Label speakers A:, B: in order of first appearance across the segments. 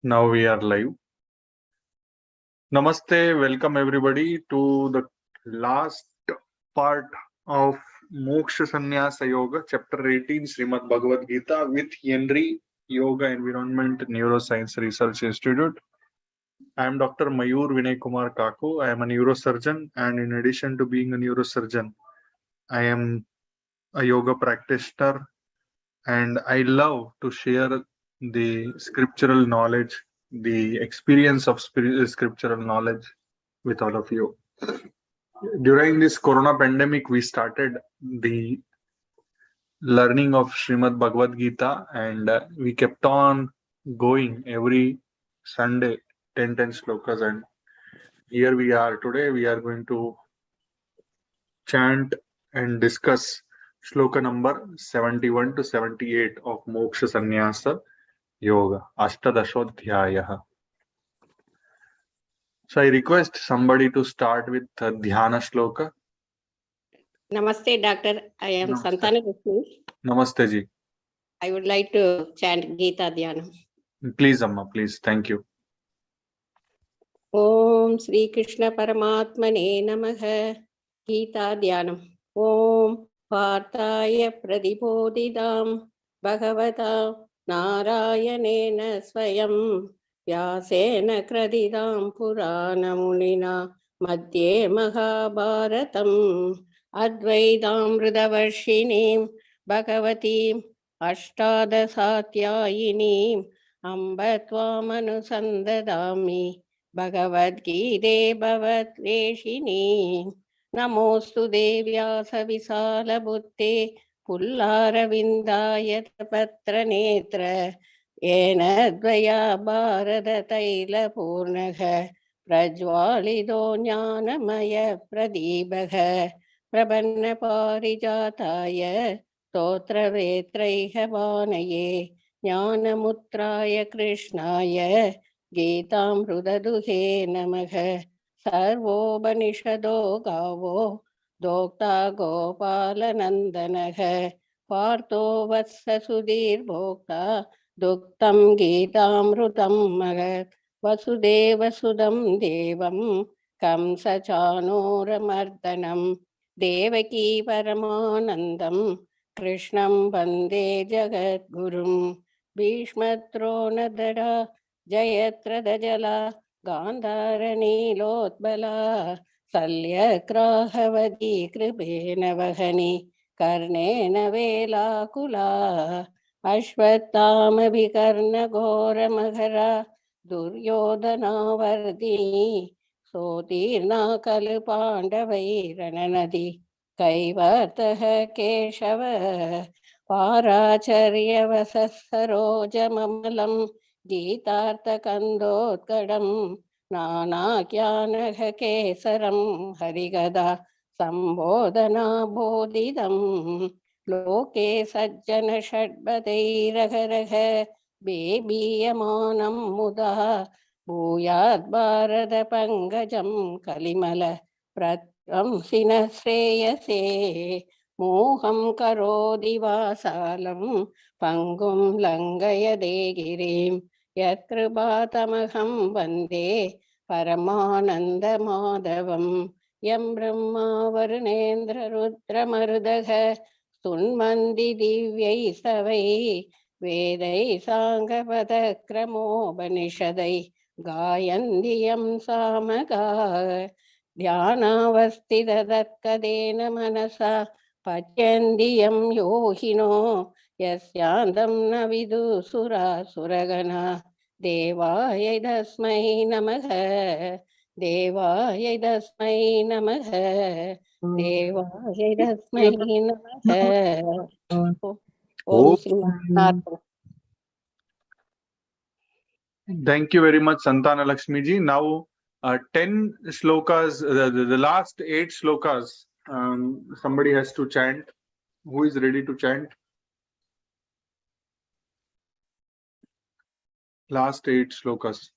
A: Now we are live. Namaste, welcome everybody to the last part of Moksha Sannyasa Yoga, chapter 18, Srimad Bhagavad Gita, with Henry Yoga Environment Neuroscience Research Institute. I am Dr. Mayur Vinay Kumar Kaku. I am a neurosurgeon, and in addition to being a neurosurgeon, I am a yoga practitioner, and I love to share the scriptural knowledge, the experience of scriptural knowledge with all of you. During this corona pandemic, we started the learning of Srimad Bhagavad Gita, and we kept on going every Sunday, 10 slokas. And here we are today. We are going to chant and discuss Shloka number 71 to 78 of Moksha Sannyasa Yoga, Ashtadashodhyayah. So I request somebody to start with Dhyana Shloka.
B: Namaste, Doctor. I am
A: Namaste.
B: Santana Krishna.
A: Namaste ji.
B: I would like to chant Gita Dhyanam.
A: Please, Amma, please. Thank you.
B: Om Sri Krishna Paramatmane Namaha. Gita Dhyanam. Om Partaya Pradipodidam Bhagavata Narayanena Swayam Vyasena Kradidam Purana Munina Madhye Mahabharatam Advaitam Rudavarshinim Bhagavatim Ashtadasatyayini Amba Tvamanusandadami Bhagavad-gīte bhavatveshini Namostu devyasa visalabhutte Pullaravindayatapatra netra Yena dvaya bharata taila purnagha Prajvalido jnanamaya pradibagha Prabanna parijataya Stotra vetraiha vanaye Jnanamutraya Krishnaya Gītāmృതduhe namaha Sarvobhanishado gavo Dokta Gopalanandanaha Partho vatsa sudhir bhokta Duktam Gītāmృtam magat Vasudeva sudam devam Kamsa chanuramardanam Devaki paramanandam Krishnam vande jagat gurum Bhishmatronadara Jayatradajala Gandharanilotbala Salyakrahavaji Kripena Vahani Karnena Velakula Ashvatthama Ghora Maghara Duryodhana Vardini Sotirna Kalpandavai Rananadi Kaivartaha Keshava Paracharya Vasassaroja Mamalam Gītārtha-kandotkaram Nānākyanagha-kesaram Harigada Sambodhana-bodhidam Loke sajjana shadbadairagha Bebiyamanam muda Bhuyad bharata pangajam Kalimala Pratramsina shreyase Moham karodi vasalam Pangum langayade girim Yatkripatamaham vande Paramananda madhavam Yam brahma varunendra rudra marudagha Sunmandi divyai savai Vedai sangapadakramo banishadai Gayandiyam samaga Dhyanavastida datkadena manasa Patyandiyam yohino Yasyandam navidu sura suragana Devaya dasmai namaha Devaya dasmai namaha Devaya dasmai namaha Om Srimad.
A: Thank you very much, Santana Lakshmi ji. Now, 10 slokas, the last 8 slokas, somebody has to chant. Who is ready to chant? Last 8 slokas.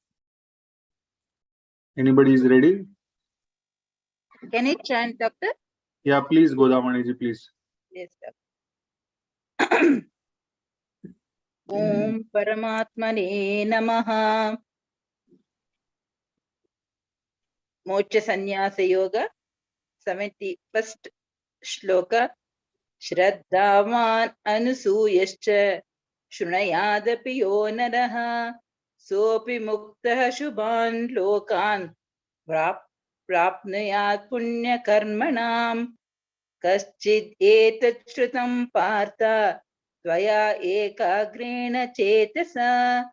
A: Anybody is ready?
C: Can I chant, Doctor?
A: Yeah, please, Godamani ji, please.
C: Yes, Doctor. Om Paramatmane Namaha. Moksha Sannyasa Yoga, 71st Shloka. Shraddhavan Anusuyascha Shrunayadapi yo naraha sopi muktah shubhan lokan prapnuyat punya karmanam kaschid etat shrutam partha tvaya ekagrena chetasa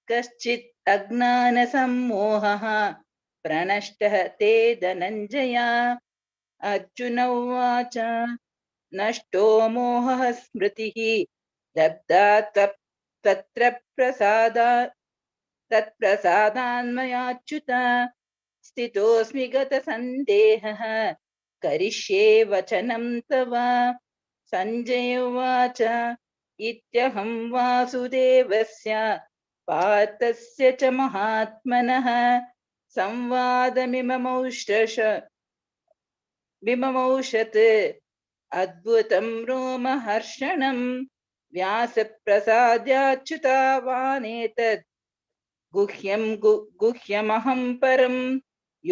C: kaschid agnana sammohaha pranashtah te dhananjaya. Arjuna uvacha नष्टो मोहः स्मृतिः लब्धा तत्र तत्प्रसादान्मयाच्युत स्थितोऽस्मि गतसन्देहः करिष्ये वचनं तव. सञ्जय उवाच इत्यहं वासुदेवस्य पार्थस्य च महात्मनः संवादमिममौषत् अद्भुतं रोमहर्षणं व्यासप्रसाद्याच्युतावानेतत् गुह्यमहं परं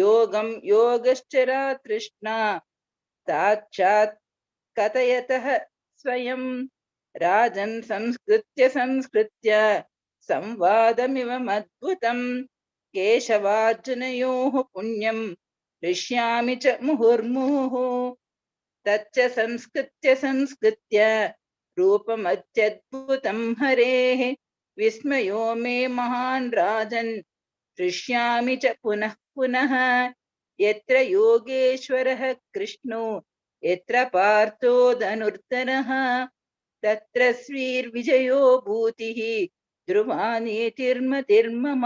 C: योगं योगश्चरा तृष्णा साक्षात् कथयतः स्वयं राजन् संस्कृत्य संवादमिममद्भुतं केशवार्जुनयोः पुण्यं हृष्यामि च मुहुर्मुहुः. तच्च संस्कृत्य रूपमत्यद्भुतं हरेः विस्मयो मे महान् राजन् हृष्यामि च पुनः पुनः. यत्र योगेश्वरः कृष्णो यत्र पार्थो धनुर्धरः तत्र श्रीर्विजयो भूतिः ध्रुवा नीतिर्मतिर्मम.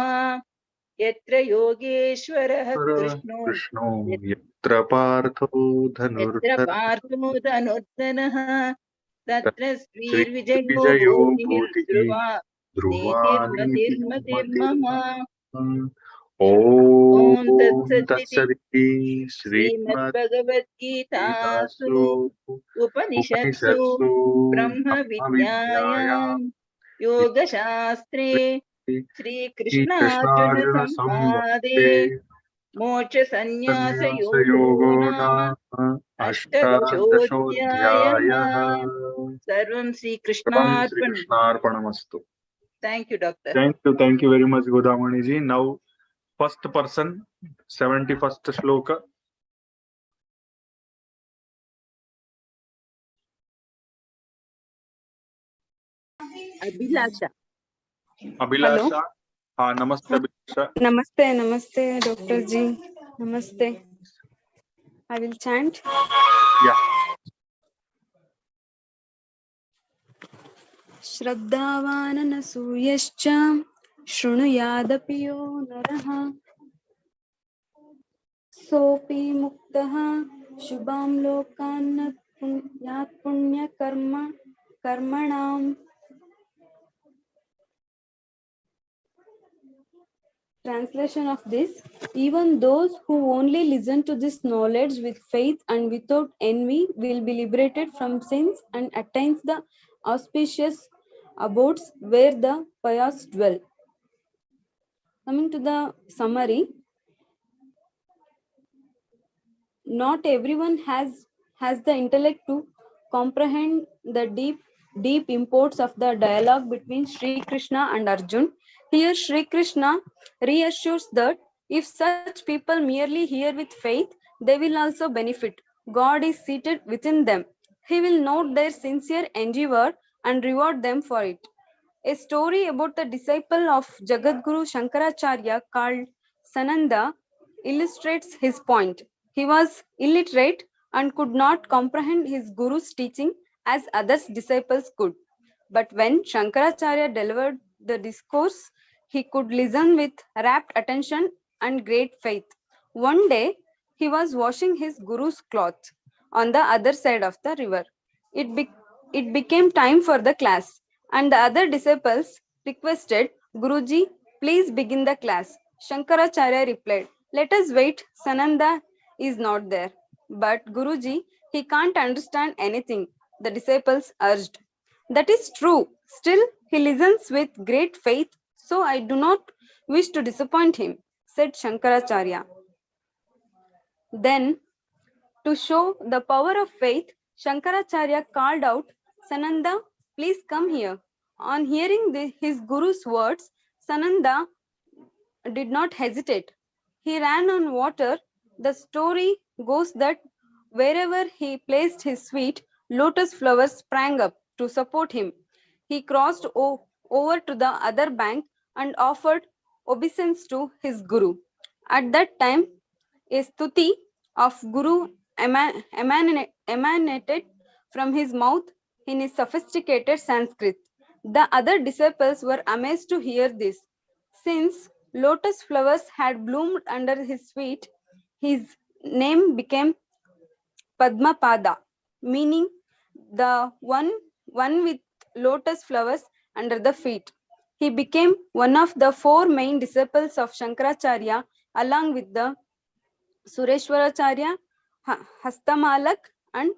C: यत्र योगेश्वरः कृष्णो
A: कृष्णो यत्र पार्थो
C: यत्र
A: धनुर्धरः
C: पार्थो धनुर्धरः तत्र श्रीर्विजयो
A: श्रीर्विजयो
C: भूतिः
A: भूतिः
C: ध्रुवा
A: ध्रुवा
C: नीतिर्मतिर्मतिर्मम.
A: ॐ
C: ॐ तत्सदिति
A: तत्सदिति
C: श्रीमद्भगवद्गीतासु
A: श्रीमद्भगवद्गीतासु
C: उपनिषत्सु
A: उपनिषत्सु ब्रह्मविद्यायां
C: ब्रह्मविद्यायां योगशास्त्रे
A: श्रीकृष्णार्जुन
C: श्रीकृष्णार्जुनसंवादे
A: संवादे
C: मोक्षसंन्यासयोगो
A: संन्यासयोगो
C: नाम
A: नाम
C: अष्टादशोऽध्यायः.
A: अष्टादशोऽध्यायः.
C: सर्वं
A: सर्वं
C: श्रीकृष्णार्पणम्.
A: श्रीकृष्णार्पणमस्तु.
C: Thank you, Doctor.
A: Thank you very much, Godamani ji. Now, first person, 71st Shloka.
C: Abhilasha.
A: Abhilasha. हाँ नमस्ते अभिलाषा.
D: Namaste, Dr. Ji. Namaste. I will chant.
A: Yeah.
D: श्रद्धावाननसूयश्च शृणुयादपि यो नरः सोऽपि मुक्तः शुभां लोकान् पुण्यात् कर्मणाम्. Translation of this: even those who only listen to this knowledge with faith and without envy will be liberated from sins and attains the auspicious abodes where the pious dwell. Coming to the summary, not everyone has the intellect to comprehend the deep imports of the dialogue between Sri Krishna and Arjun. Here Sri Krishna reassures that if such people merely hear with faith, they will also benefit. God is seated within them. He will note their sincere endeavor and reward them for it. A story about the disciple of Jagadguru Shankaracharya called Sananda illustrates his point. He was illiterate and could not comprehend his guru's teaching as other disciples could. But when Shankaracharya delivered the discourse, he could listen with rapt attention and great faith. One day, he was washing his guru's cloth on the other side of the river. It became time for the class, and the other disciples requested, Guruji, please begin the class. Shankaracharya replied, let us wait, Sananda is not there. But Guruji, he can't understand anything, the disciples urged. That is true. Still, he listens with great faith, so I do not wish to disappoint him, said Shankaracharya. Then, to show the power of faith, Shankaracharya called out, Sananda, please come here. On hearing his guru's words, Sananda did not hesitate. He ran on water. The story goes that wherever he placed his feet, lotus flowers sprang up to support him. He crossed over to the other bank and offered obeisance to his guru. At that time, a stuti of Guru emanated from his mouth in his sophisticated Sanskrit. The other disciples were amazed to hear this. Since lotus flowers had bloomed under his feet, his name became Padmapada, meaning the one with lotus flowers under the feet. He became one of the four main disciples of Shankaracharya along with the Sureshwaracharya, Hastamalak, and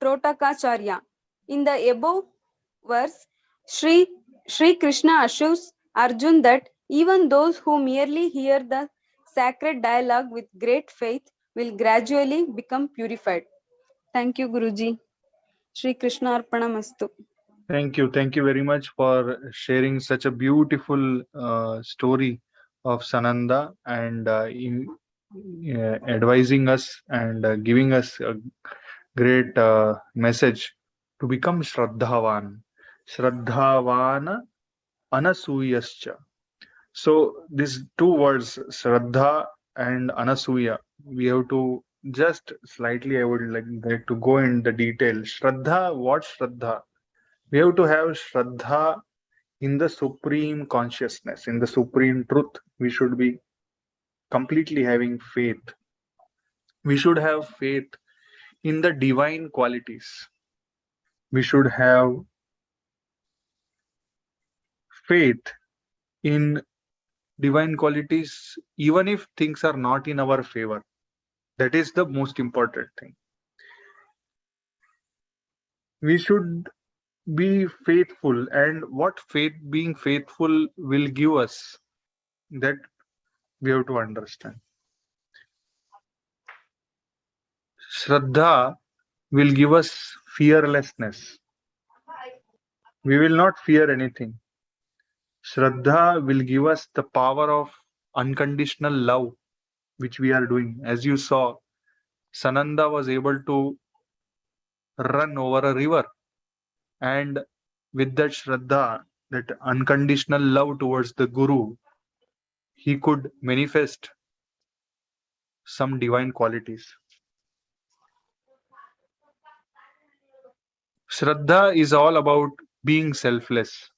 D: Trotakacharya. In the above verse, Sri Krishna assures Arjun that even those who merely hear the sacred dialogue with great faith will gradually become purified. Thank you, Guruji. Sri Krishna Arpanamastu.
A: Thank you. Thank you very much for sharing such a beautiful story of Sananda and advising us and giving us a great message to become Shraddhavan. Shraddhavan Anasuyascha. So these two words, Shraddha and Anasuya, we have to just slightly, I would like to go in the detail. Shraddha, what Shraddha? We have to have Shraddha in the supreme consciousness, in the supreme truth. We should be completely having faith. We should have faith in the divine qualities. We should have faith in divine qualities, even if things are not in our favor. That is the most important thing. We should be faithful, and what being faithful will give us, that we have to understand. Shraddha will give us fearlessness. We will not fear anything. Shraddha will give us the power of unconditional love, which we are doing. As you saw, Sananda was able to run over a river, and with that Shraddha, that unconditional love towards the Guru, he could manifest some divine qualities. Shraddha is all about being selfless.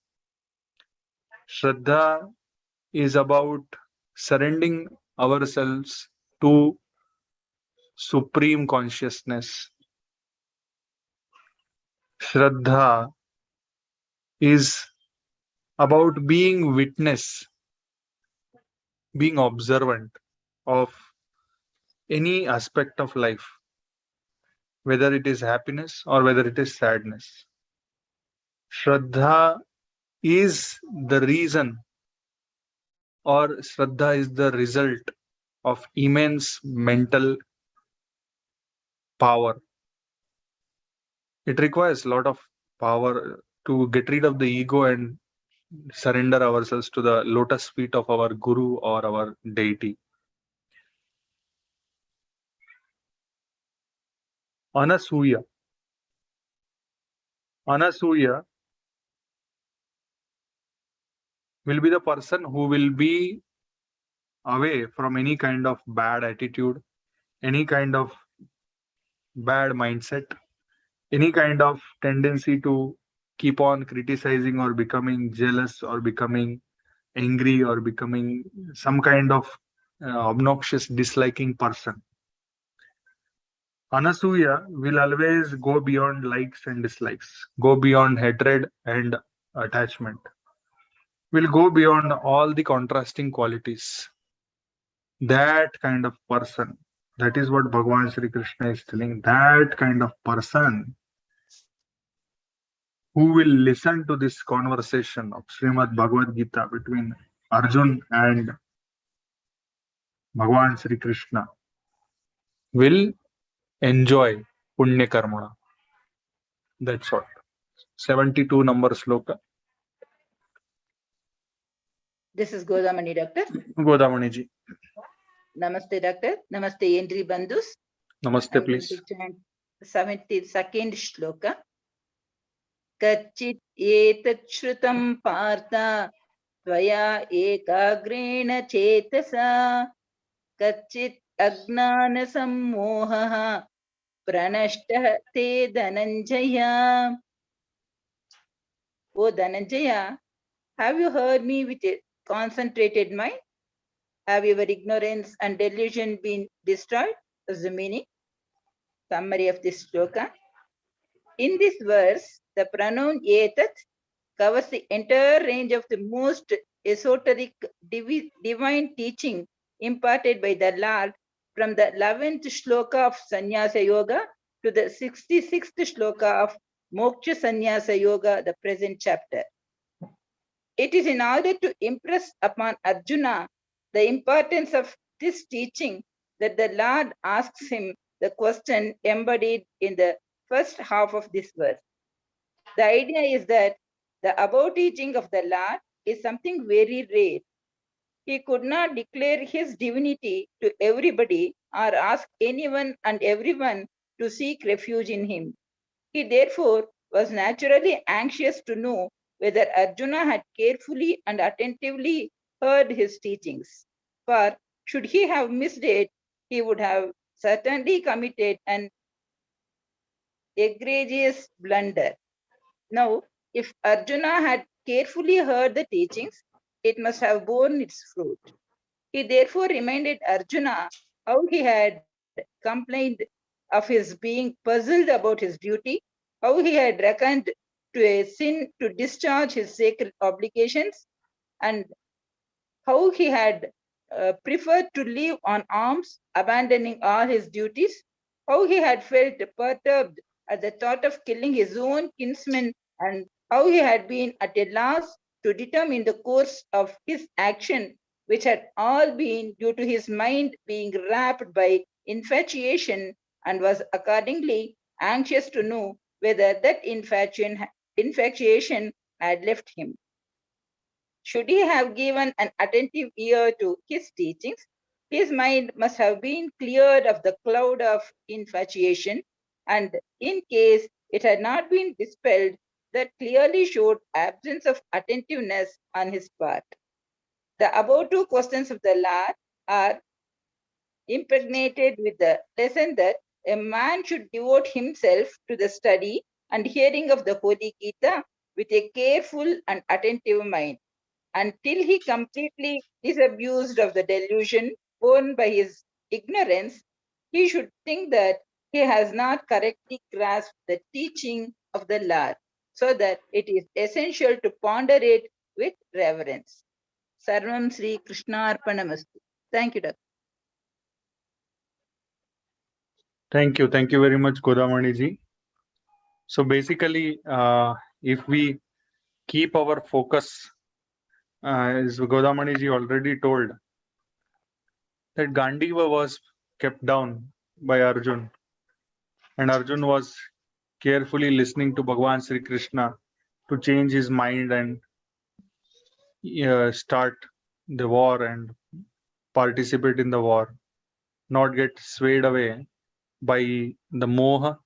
A: Shraddha is about surrendering ourselves to supreme consciousness. Shraddha is about being witness, being observant of any aspect of life, whether it is happiness or whether it is sadness. Shraddha is the reason, or Shraddha is the result of immense mental power. It requires a lot of power to get rid of the ego and surrender ourselves to the lotus feet of our Guru or our deity. Anasuya. Anasuya will be the person who will be away from any kind of bad attitude, any kind of bad mindset, any kind of tendency to keep on criticizing or becoming jealous or becoming angry or becoming some kind of obnoxious, disliking person. Anasuya will always go beyond likes and dislikes, go beyond hatred and attachment, will go beyond all the contrasting qualities. That kind of person, that is what Bhagavan Sri Krishna is telling, that kind of person who will listen to this conversation of Srimad Bhagavad Gita between Arjun and Bhagwan Sri Krishna will enjoy Punya Karmana. That's what. 72 number Sloka.
C: This is Godamani, Doctor.
A: Godamani ji.
C: Namaste, Doctor. Namaste, Entry Bandhus.
A: Namaste, please.
C: 72nd Shloka. Kachit etat shrutam partha tvaya ekagreena chetasa kachit agnana sammohaha pranashtah te Dhananjaya. O Dhananjaya, have you heard me with a concentrated mind? Have your ignorance and delusion been destroyed? Is the meaning. Summary of this shloka. In this verse, the pronoun etat covers the entire range of the most esoteric divine teaching imparted by the Lord from the 11th shloka of Sannyasa Yoga to the 66th shloka of Moksha Sannyasa Yoga, the present chapter. It is in order to impress upon Arjuna the importance of this teaching that the Lord asks him the question embodied in the first half of this verse. The idea is that the above teaching of the Lord is something very rare. He could not declare his divinity to everybody or ask anyone and everyone to seek refuge in him. He therefore was naturally anxious to know whether Arjuna had carefully and attentively heard his teachings. For should he have missed it, he would have certainly committed an egregious blunder. Now, if Arjuna had carefully heard the teachings, it must have borne its fruit. He therefore reminded Arjuna how he had complained of his being puzzled about his duty, how he had reckoned to a sin to discharge his sacred obligations, and how he had preferred to live on alms, abandoning all his duties, how he had felt perturbed at the thought of killing his own kinsmen, and how he had been at a loss to determine the course of his action, which had all been due to his mind being wrapped by infatuation, and was accordingly anxious to know whether that infatuation had left him. Should he have given an attentive ear to his teachings, his mind must have been cleared of the cloud of infatuation, and in case it had not been dispelled, that clearly showed absence of attentiveness on his part. The above two questions of the Lord are impregnated with the lesson that a man should devote himself to the study and hearing of the Holy Gita with a careful and attentive mind, until he completely disabused of the delusion born by his ignorance. He should think that he has not correctly grasped the teaching of the Lord, so that it is essential to ponder it with reverence. Sarvam Sri Krishna Arpanamastu. Thank you, Doctor.
A: Thank you. Thank you very much, Godamani ji. So basically, if we keep our focus, as Godamani ji already told, that Gandiva was kept down by Arjun, and Arjun was carefully listening to Bhagwan Sri Krishna to change his mind and start the war and participate in the war, not get swayed away by the moha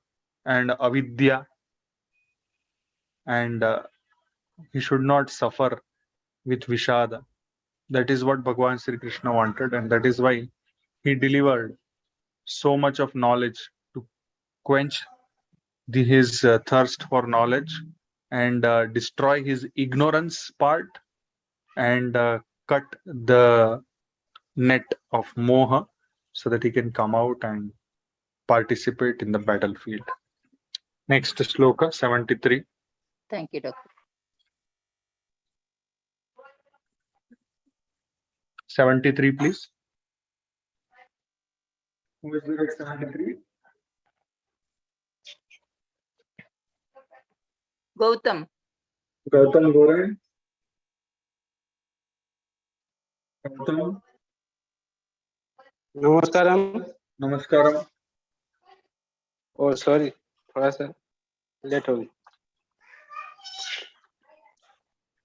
A: and avidya, and he should not suffer with vishada. That is what Bhagwan Sri Krishna wanted, and that is why he delivered so much of knowledge to quench his thirst for knowledge and destroy his ignorance part, and cut the net of moha so that he can come out and participate in the battlefield. Next sloka, 73.
C: Thank you, Doctor.
A: 73, please. Who is there at 73?
C: Gautam.
A: Gautam, go ahead. Gautam,
E: नमस्कारम।
A: नमस्कारम।
E: O sorry, थोड़ा सा late हो गई।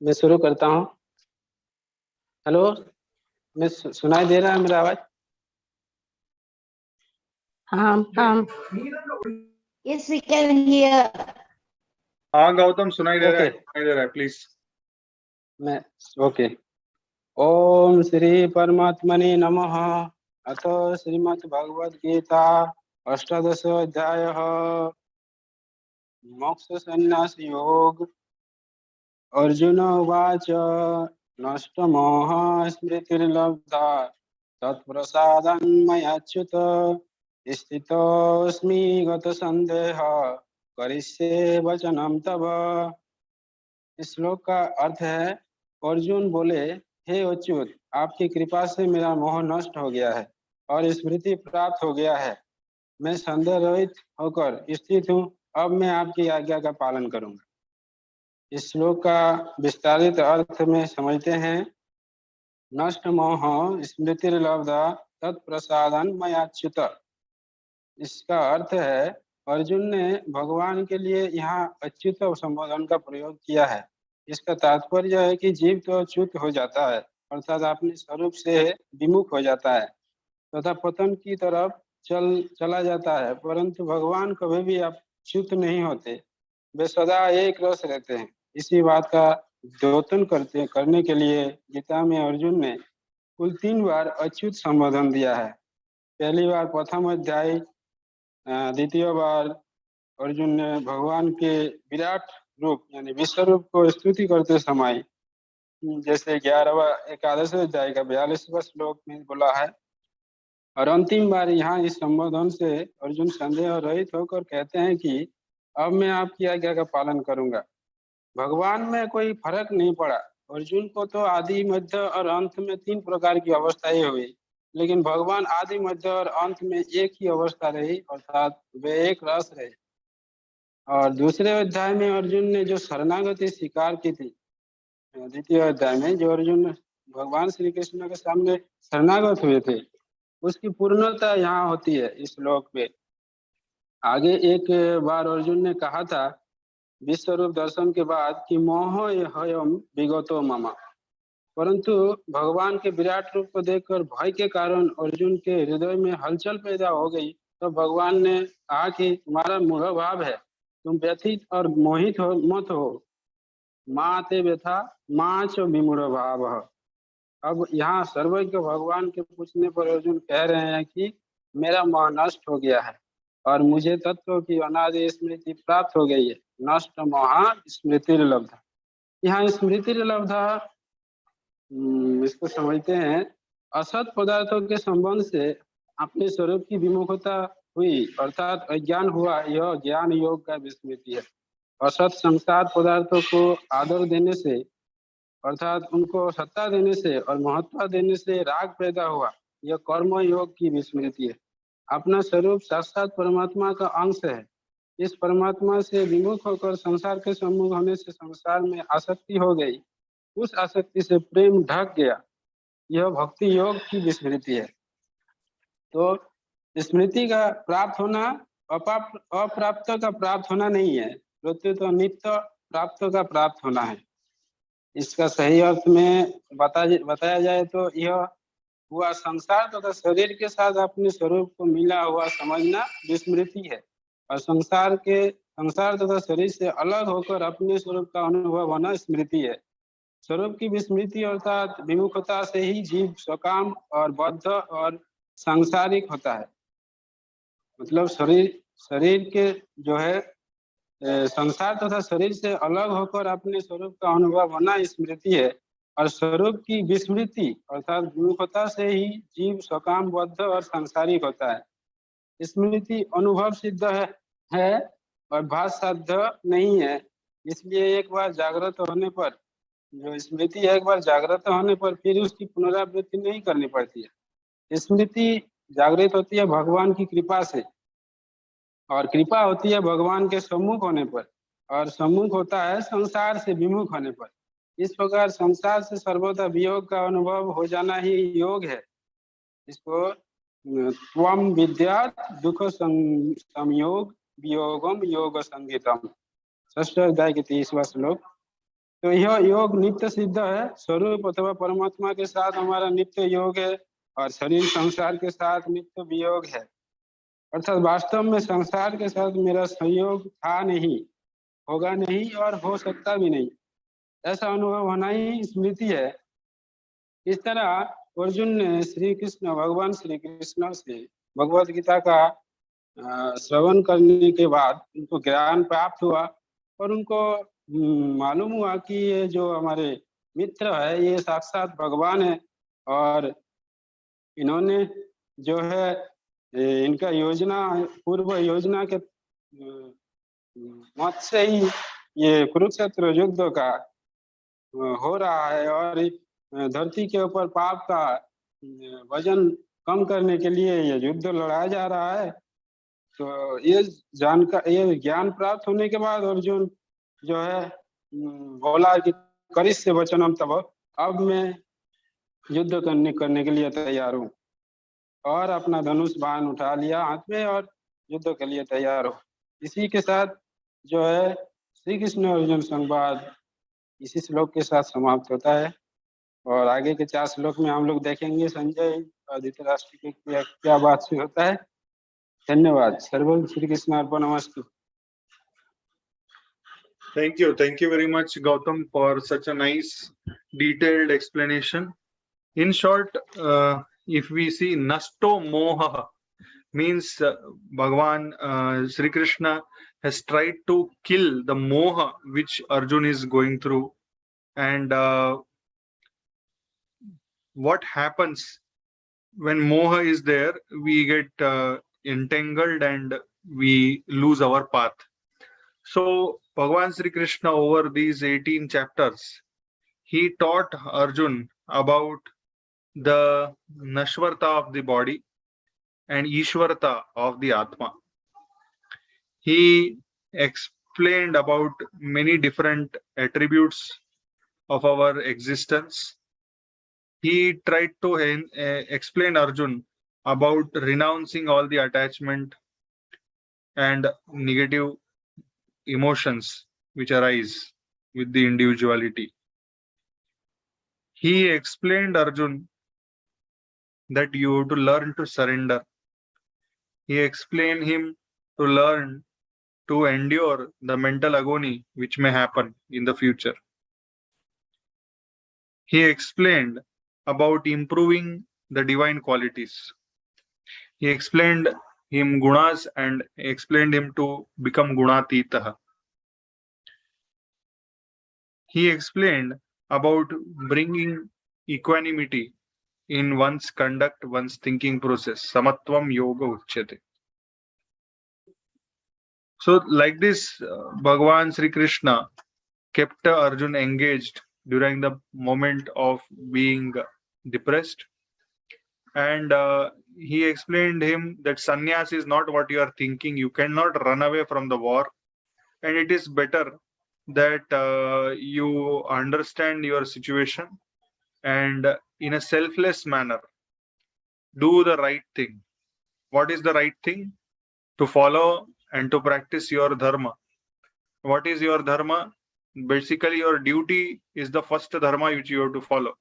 E: मैं शुरू करता हूँ। Hello, मैं सुनाई दे रहा है मेरा आवाज?
B: Yes, we can hear.
A: हाँ गौतम, सुनाई दे रहा है,
E: ओके,
A: सुनाई दे रहा है, प्लीज।
E: मैं ओके। ओम श्री परमात्मने नमः। अथ श्रीमद् भगवद गीता अष्टादश अध्यायः मोक्ष संन्यास योग। अर्जुन उवाच नष्टमोह स्मृतिर्लब्धा तत्प्रसादं मयाच्युत स्थितोऽस्मि गतसन्देहः करिष्ये वचनं तव। इस श्लोक का अर्थ है, अर्जुन बोले, हे अच्युत, आपकी कृपा से मेरा मोह नष्ट हो गया है और स्मृति प्राप्त हो गया है। मैं संदेह रहित होकर स्थित हूँ। अब मैं आपकी आज्ञा का पालन करूंगा। इस श्लोक का विस्तारित अर्थ में समझते हैं। नष्ट मोह स्मृतिर्लब्धा तत्प्रसादं मयाच्युत। इसका अर्थ है, अर्जुन ने भगवान के लिए यहाँ अच्युत संबोधन का प्रयोग किया है। इसका तात्पर्य है कि जीव तो अच्युत हो जाता है, अर्थात अपने स्वरूप से विमुख हो जाता है तथा पतन की तरफ चला जाता है, परंतु भगवान कभी भी अच्युत नहीं होते। वे सदा एक रस रहते हैं। इसी बात का द्योतन करने के लिए गीता में अर्जुन ने कुल 3 बार अच्युत संबोधन दिया है। पहली बार प्रथम अध्याय, द्वितीय बार अर्जुन ने भगवान के विराट रूप यानी विश्व रूप को स्तुति करते समय, जैसे 11वां एकादश अध्याय का 42वां श्लोक में बोला है, और अंतिम बार यहाँ इस संबोधन से अर्जुन संदेह रहित होकर कहते हैं कि अब मैं आपकी आज्ञा का पालन करूंगा। भगवान में कोई फर्क नहीं पड़ा। अर्जुन को तो आदि, मध्य और अंत में 3 प्रकार की अवस्थाएं हुई, लेकिन भगवान आदि, मध्य और अंत में एक ही अवस्था रही, अर्थात वे एक रस रहे। और दूसरे अध्याय में अर्जुन ने जो शरणागति स्वीकार की थी, द्वितीय अध्याय में जो अर्जुन भगवान श्री कृष्ण के सामने शरणागत हुए थे, उसकी पूर्णता यहाँ होती है इस श्लोक पे। आगे एक बार अर्जुन ने कहा था विश्व रूप दर्शन के बाद कि मोह हयम विगतो मम, परंतु भगवान के विराट रूप को देखकर भय के कारण अर्जुन के हृदय में हलचल पैदा हो गई। तो भगवान ने कहा कि तुम्हारा मूढ़ भाव है, तुम व्यथित और मोहित मत हो। माँ ते व्यथा माँ च विमूढ़ भाव। अब यहाँ सर्वज्ञ भगवान के पूछने पर अर्जुन कह रहे हैं कि मेरा मोह नष्ट हो गया है और मुझे तत्व की अनादि स्मृति प्राप्त हो गई है। नष्ट मोह स्मृतिर्लब्धा। यहाँ स्मृतिर्लब्धा, इसको समझते हैं, असत पदार्थों के संबंध से अपने स्वरूप की विमुखता हुई, अर्थात अज्ञान हुआ, यह ज्ञान योग का विस्मृति है। असत संसार पदार्थों को आदर देने से, अर्थात उनको सत्ता देने से और महत्व देने से राग पैदा हुआ, यह कर्म योग की विस्मृति है। अपना स्वरूप साक्षात परमात्मा का अंश है। इस परमात्मा से विमुख होकर संसार के सम्मुख होने से संसार में आसक्ति हो गई, उस आसक्ति से प्रेम ढक गया, यह भक्ति योग की विस्मृति है। तो स्मृति का प्राप्त होना अप्राप्त का प्राप्त होना नहीं है, तो नित्य प्राप्त का प्राप्त होना है। इसका सही अर्थ में बताया जाए तो यह हुआ संसार तथा शरीर के साथ अपने स्वरूप को मिला हुआ समझना विस्मृति है, और संसार तथा शरीर से अलग होकर अपने स्वरूप का अनुभव होना स्मृति है। स्वरूप की विस्मृति अर्थात विमुखता से ही जीव स्वकाम और बद्ध और सांसारिक होता है। मतलब शरीर के जो है संसार तथा शरीर से अलग होकर अपने स्वरूप का अनुभव होना स्मृति है, और स्वरूप की विस्मृति अर्थात विमुखता से ही जीव स्वकाम, बद्ध और सांसारिक होता है। स्मृति अनुभव सिद्ध है और भाष साध्य नहीं है। इसलिए एक बार जागृत होने पर, जो स्मृति है, एक बार जागृत होने पर फिर उसकी पुनरावृत्ति नहीं करनी पड़ती है। स्मृति जागृत होती है भगवान की कृपा से, और कृपा होती है भगवान के सम्मुख होने पर। और सम्मुख होता है संसार से विमुख होने पर। इस प्रकार संसार से सर्वथा वियोग का अनुभव हो जाना ही योग है। इसको त्वम विद्यात् दुख संयोग वियोगम योग संगीतम, षष्ठ अध्याय के 30वां श्लोक। तो यह योग नित्य सिद्ध है। स्वरूप अथवा परमात्मा के साथ हमारा नित्य योग है और शरीर संसार के साथ नित्य वियोग है। अर्थात वास्तव में संसार के साथ मेरा संयोग था नहीं, होगा नहीं और हो सकता भी नहीं, ऐसा अनुभव होना ही स्मृति है। इस तरह अर्जुन ने श्री कृष्ण, भगवान श्री कृष्ण से भगवद गीता का श्रवण करने के बाद उनको ज्ञान प्राप्त हुआ और उनको मालूम हुआ कि ये जो हमारे मित्र है ये साक्षात भगवान है और इन्होंने जो है इनका योजना, पूर्व योजना के मत से ही ये कुरुक्षेत्र युद्ध का हो रहा है और धरती के ऊपर पाप का वजन कम करने के लिए ये युद्ध लड़ाया जा रहा है। तो ये ज्ञान प्राप्त होने के बाद अर्जुन जो है बोला कि करिष्य वचनम तब, अब मैं युद्ध करने के लिए तैयार हूँ, और अपना धनुष बाण उठा लिया हाथ में और युद्ध के लिए तैयार हो। इसी के साथ जो है श्री कृष्ण अर्जुन संवाद इसी श्लोक के साथ समाप्त होता है और आगे के 4 श्लोक में हम लोग देखेंगे संजय और धृतराष्ट्र की क्या बात से होता है। धन्यवाद। सर्वम Shri Krishna अर्पणमस्तु।
A: Thank you very much, Gautam, for such a nice detailed explanation. In short, if we see Nasto Moha means Bhagavan Sri Krishna has tried to kill the Moha which Arjun is going through, and what happens when Moha is there, we get entangled and we lose our path. So Bhagavan Sri Krishna over these 18 chapters, he taught Arjun about the Nashvarta of the body and Ishvarta of the Atma. He explained about many different attributes of our existence. He tried to explain Arjun about renouncing all the attachment and negative emotions which arise with the individuality. He explained Arjun that you have to learn to surrender. He explained him to learn to endure the mental agony which may happen in the future. He explained about improving the divine qualities. He explained him gunas and explained him to become gunatitaha. He explained about bringing equanimity in one's conduct, one's thinking process. Samatvam yoga uchyate. So like this, Bhagavan Sri Krishna kept Arjun engaged during the moment of being depressed, and he explained him that sannyas is not what you are thinking. You cannot run away from the war, and it is better that you understand your situation and in a selfless manner do the right thing. What is the right thing? To follow and to practice your dharma. What is your dharma? Basically, your duty is the first dharma which you have to follow.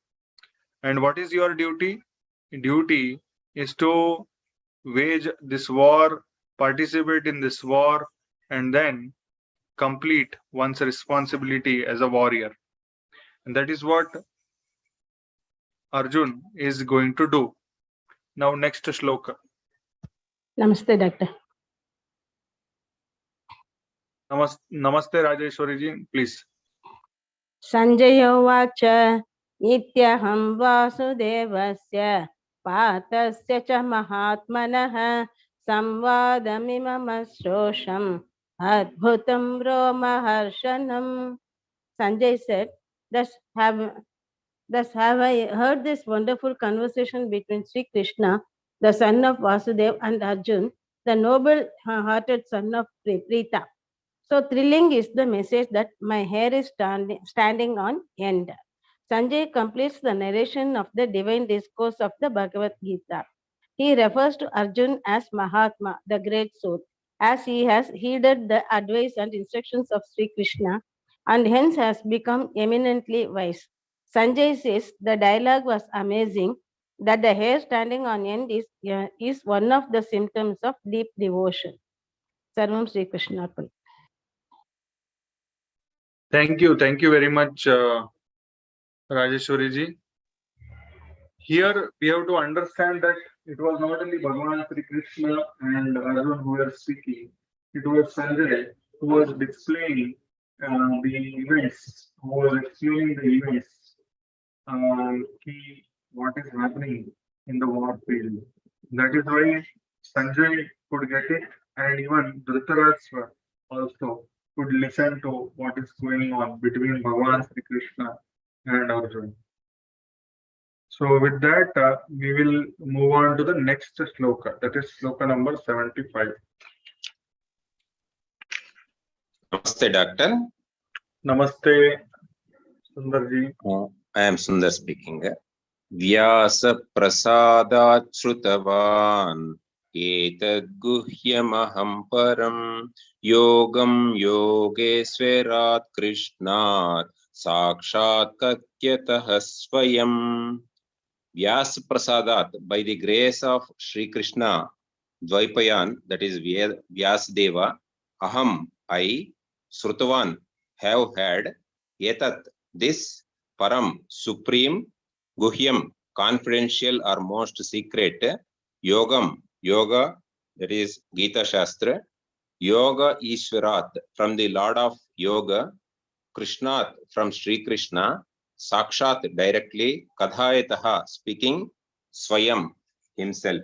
A: And what is your duty? Duty is to wage this war, participate in this war, and then complete one's responsibility as a warrior. And that is what Arjun is going to do. Now, next Shloka.
F: Namaste, Doctor.
A: Namaste, Rajeshwari ji, please.
F: Sanjay Vacha Nityaham Vasudevasya Patasya cha Mahatmanah Samvadamimam Shrosham Adbhutam Romaharshanam. Sanjay said, thus have I heard this wonderful conversation between Sri Krishna, the son of Vasudeva, and Arjun, the noble-hearted son of Pritha. So thrilling is the message that my hair is standing on end. Sanjay completes the narration of the divine discourse of the Bhagavad Gita. He refers to Arjun as Mahatma, the great soul, as he has heeded the advice and instructions of Sri Krishna and hence has become eminently wise. Sanjay says the dialogue was amazing, that the hair standing on end is one of the symptoms of deep devotion. Sarvam Sri Krishna.
A: Thank you very much, Rajeshwari ji. Here we have to understand that it was not only Bhagavan Sri Krishna and Arjun who were speaking, it was Sanjay who was displaying the events, who was explaining the events, what is happening in the war field. That is why Sanjay could get it, and even Dhritarashtra also could listen to what is going on between Bhagavan Sri Krishna and Arjun. So with that, we will move on to the next sloka, that is sloka number 75.
G: Namaste, Doctor.
A: Namaste, Sundarji.
G: I am Sundar speaking. Vyasa prasadat shrutavan etad guhyamaham param yogam yogeswarat krishnat sakshat katyatah swayam. Vyasa prasadat, by the grace of Sri Krishna, Dvaipayan, that is Vyasadeva, aham, I, Srutavan, have had, etat, this, param, supreme, guhyam, confidential or most secret, yogam, yoga, that is Gita Shastra, yoga Ishwarat, from the Lord of Yoga, Krishnat, from Sri Krishna, Sakshat, directly, Kadhayataha, speaking, Swayam, himself.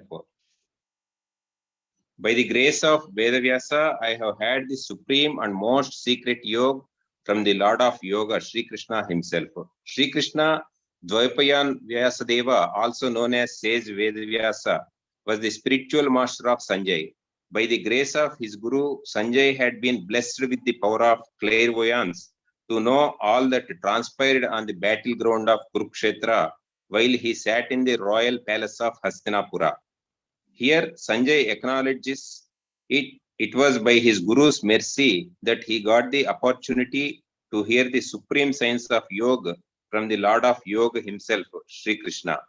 G: By the grace of Vedavyasa, I have had the supreme and most secret yoga from the Lord of Yoga, Sri Krishna himself. Sri Krishna, Dvaipayan Vyasadeva, also known as Sage Vedavyasa, was the spiritual master of Sanjay. By the grace of his guru, Sanjay had been blessed with the power of clairvoyance to know all that transpired on the battleground of Kurukshetra while he sat in the royal palace of Hastinapura. Here, Sanjay acknowledges it was by his guru's mercy that he got the opportunity to hear the supreme science of yoga from the Lord of Yoga himself, Sri Krishna.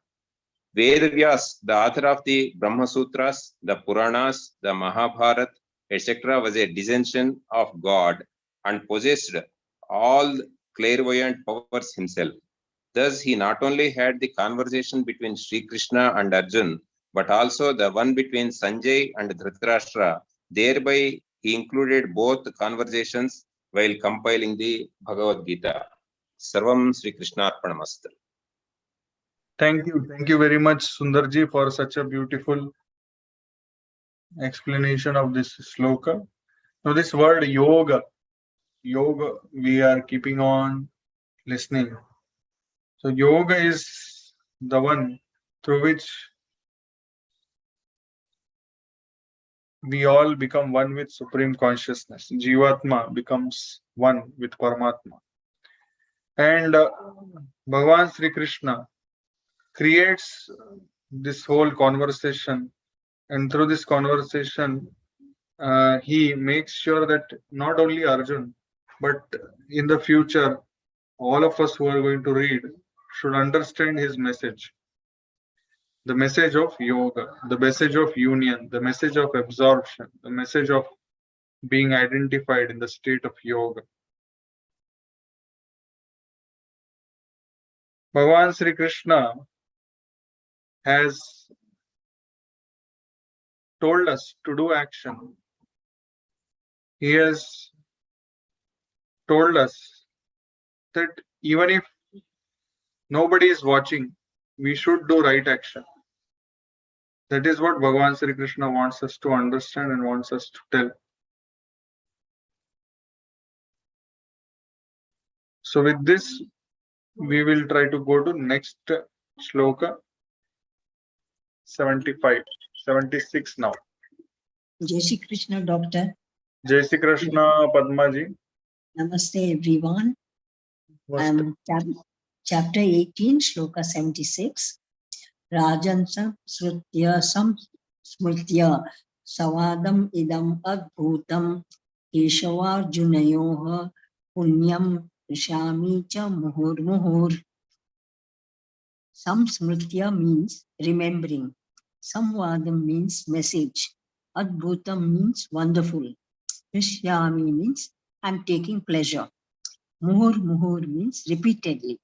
G: Vedavyas, the author of the Brahma Sutras, the Puranas, the Mahabharata, etc., was a descension of God and possessed all clairvoyant powers himself. Thus, he not only had the conversation between Sri Krishna and Arjun, but also the one between Sanjay and Dhritarashtra. Thereby, he included both conversations while compiling the Bhagavad Gita. Sarvam Sri Krishna Arpanamasthu.
A: Thank you very much, Sundarji, for such a beautiful explanation of this sloka. Now, this word yoga, we are keeping on listening. So, yoga is the one through which we all become one with Supreme Consciousness. Jivatma becomes one with Paramatma. And Bhagavan Sri Krishna creates this whole conversation, and through this conversation, he makes sure that not only Arjun, but in the future, all of us who are going to read should understand his message. The message of yoga, the message of union, the message of absorption, the message of being identified in the state of yoga. Bhagavan Sri Krishna has told us to do action. He has told us that even if nobody is watching, we should do right action. That is what Bhagavan Sri Krishna wants us to understand and wants us to tell. So with this, we will try to go to next shloka, 76 now.
H: Jai Shri Krishna, Doctor.
A: Jai Shri Krishna, Padmaji.
H: Namaste everyone. Chapter 18, Shloka 76. Rajansam Srutya Sam Smritya Savadam Idam Adbhutam Keshavarjunayoha Punyam Rishami Cha Muhur Muhur. Samsmritya means remembering. Samvadam means message. Adbhutam means wonderful. Rishyami means I'm taking pleasure. Muhur Muhur means repeatedly.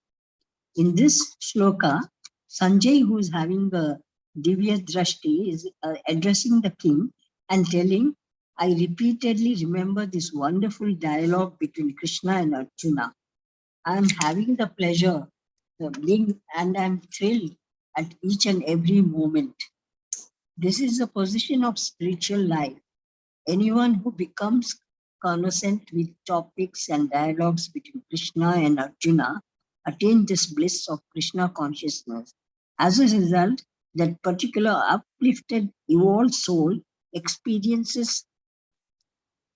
H: In this shloka, Sanjay, who is having a divya drashti, is addressing the king and telling, I repeatedly remember this wonderful dialogue between Krishna and Arjuna. I am having the pleasure of being, and I am thrilled at each and every moment. This is a position of spiritual life. Anyone who becomes conversant with topics and dialogues between Krishna and Arjuna attain this bliss of Krishna consciousness. As a result, that particular uplifted, evolved soul experiences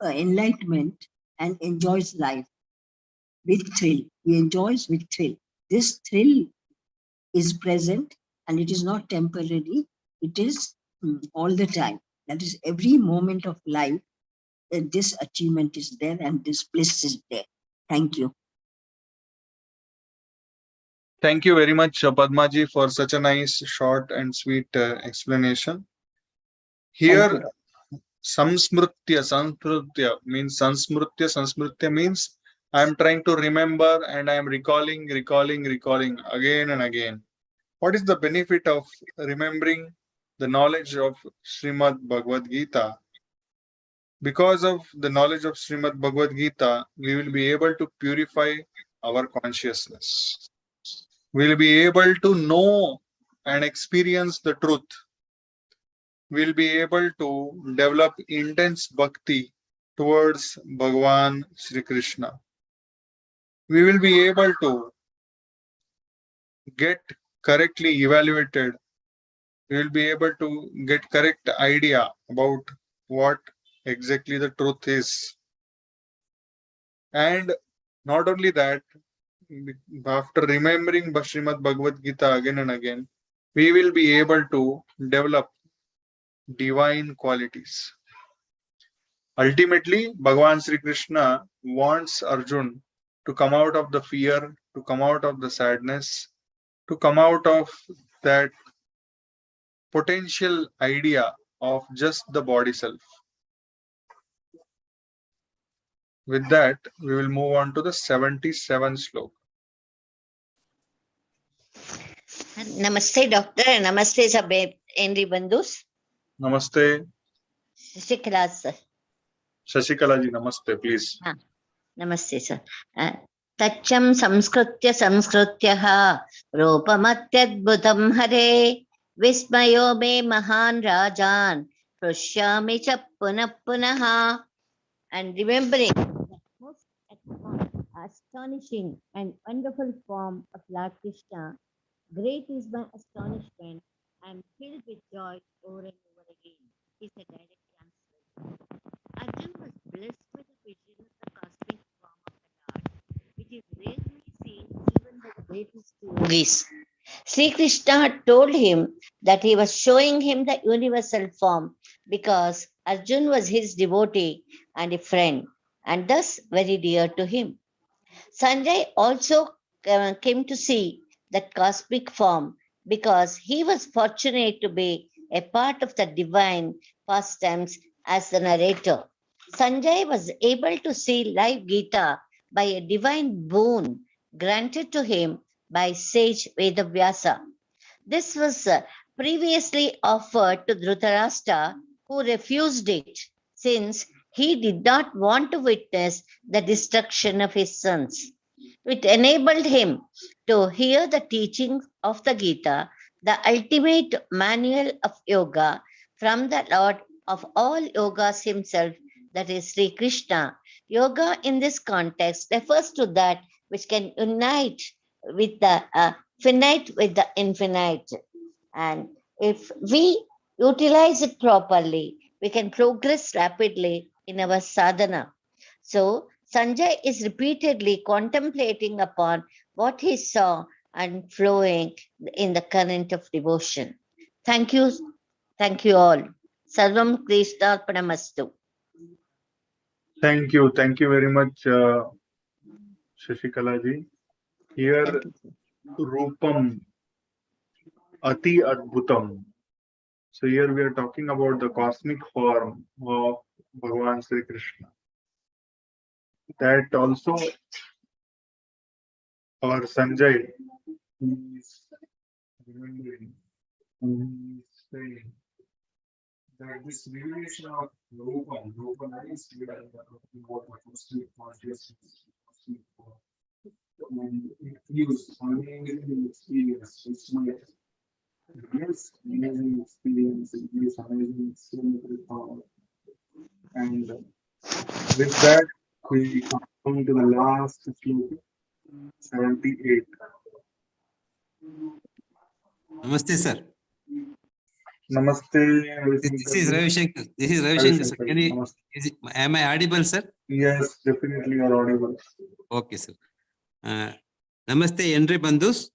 H: enlightenment and enjoys life with thrill. He enjoys with thrill. This thrill is present and it is not temporary. It is all the time. That is every moment of life. This achievement is there and this bliss is there. Thank you.
A: Thank you very much, Padmaji, for such a nice, short and sweet explanation. Here, Samsmritya means Sansmritya means I am trying to remember and I am recalling again and again. What is the benefit of remembering the knowledge of Srimad Bhagavad Gita? Because of the knowledge of Srimad Bhagavad Gita, we will be able to purify our consciousness. We will be able to know and experience the truth. We will be able to develop intense bhakti towards Bhagavan Sri Krishna. We will be able to get correctly evaluated. We will be able to get correct idea about what exactly the truth is. And not only that, after remembering Srimad Bhagavad Gita again and again, we will be able to develop divine qualities. Ultimately, Bhagavan Sri Krishna wants Arjun to come out of the fear, to come out of the sadness, to come out of that potential idea of just the body self. With that, we will move on to the 77th sloka.
B: Namaste, Doctor. Namaste, Sabbe Henry Bandus.
A: Namaste.
B: Shashikala, sir.
A: Shashikala ji, namaste, please.
B: Namaste, sir. Tacham samskrutyah rupamatyadbhutam hare vismayo me mahan rajan prashyami cha punah punaha. And remembering the most astonishing and wonderful form of Lord Krishna, great is my astonishment. I am filled with joy over and over again. Is a direct answer. Arjun was blessed with a vision of the cosmic form of the Lord, which is rarely seen even by the greatest yogis. Sri Krishna told him that he was showing him the universal form because Arjun was his devotee and a friend, and thus very dear to him. Sanjay also came to see that cosmic form because he was fortunate to be a part of the divine pastimes as the narrator. Sanjay was able to see live Gita by a divine boon granted to him by sage Vedavyasa. This was previously offered to Dhritarashtra, who refused it, since he did not want to witness the destruction of his sons. It enabled him to hear the teachings of the Gita, the ultimate manual of yoga, from the Lord of all yogas himself, that is Sri Krishna. Yoga in this context refers to that which can unite with the finite with the infinite. And if we utilize it properly, we can progress rapidly in our sadhana. So Sanjay is repeatedly contemplating upon what he saw and flowing in the current of devotion. Thank you all. Sarvam Krishnarpanamastu.
A: Thank you very much, Shashikala ji. Here,
B: Thank you.
A: Rupam Ati Adbhutam. So here we are talking about the cosmic form of Bhagavan Sri Krishna. That also our Sanjay is remembering, and he is saying that this revelation of Rupam is what cosmic consciousness, cosmic form, and it gives amazing experience. It's my yes, amazing experience. It gives amazing experience. And with that, we come to the last sloka, 78.
I: Namaste, sir.
A: Namaste,
I: This is Ravi Shankar. This is Ravi Shankar, sir. Can you, am I audible, sir?
A: Yes, definitely you are audible.
I: Okay, sir. Namaste, Henry Bandhus.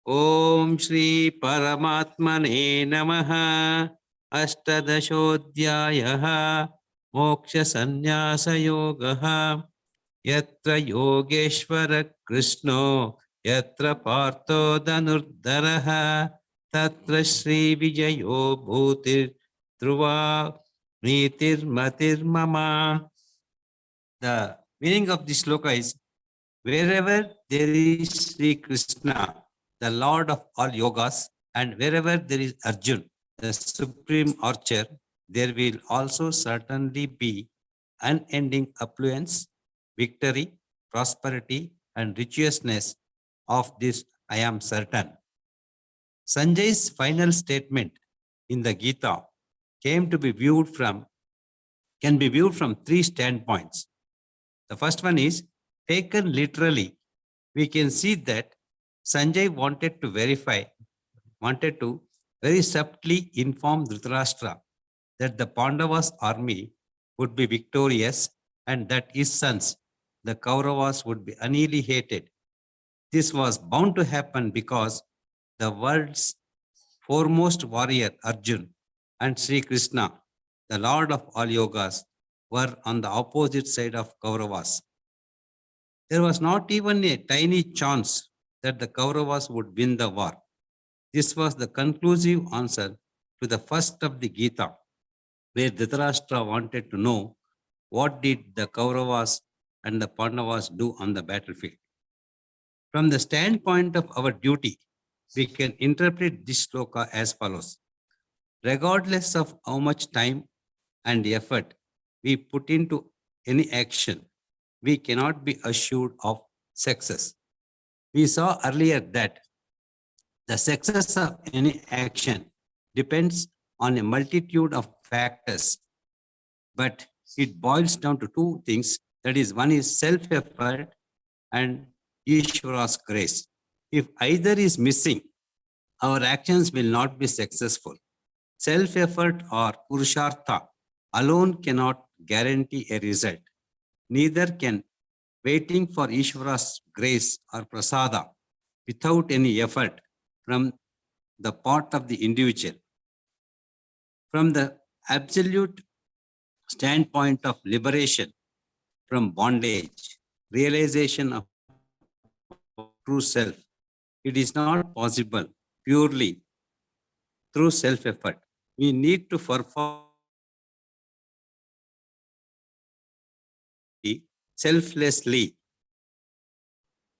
I: Om Shri Paramatmane Namaha Ashtadashodhyayaha Moksha Sannyasa Yogaha Yatra Yogeshwara Krishno Yatra Partho Dhanurdharaha Tatra Shri Vijayo Bhutir Dhruva Nitir Matir Mama. The meaning of this sloka is, wherever there is Sri Krishna, the Lord of all yogas, and wherever there is Arjun, the supreme archer, there will also certainly be unending affluence, victory, prosperity, and richness of this I am certain. Sanjay's final statement in the Gita can be viewed from three standpoints. The first one is, taken literally, we can see that Sanjay wanted to very subtly inform Dhritarashtra that the Pandavas' army would be victorious and that his sons, the Kauravas, would be annihilated. This was bound to happen because the world's foremost warrior Arjun and Sri Krishna, the Lord of all yogas, were on the opposite side of Kauravas. There was not even a tiny chance that the Kauravas would win the war. This was the conclusive answer to the first of the Gita, where Dhritarashtra wanted to know what did the Kauravas and the Pandavas do on the battlefield. From the standpoint of our duty, we can interpret this sloka as follows. Regardless of how much time and effort we put into any action, we cannot be assured of success. We saw earlier that the success of any action depends on a multitude of factors, but it boils down to two things. That is, one is self-effort and Ishvara's grace. If either is missing, our actions will not be successful. Self-effort or Purushartha alone cannot guarantee a result. Neither can waiting for Ishvara's grace or prasada without any effort from the part of the individual. From the absolute standpoint of liberation from bondage, realization of true self, it is not possible purely through self-effort. We need to perform selflessly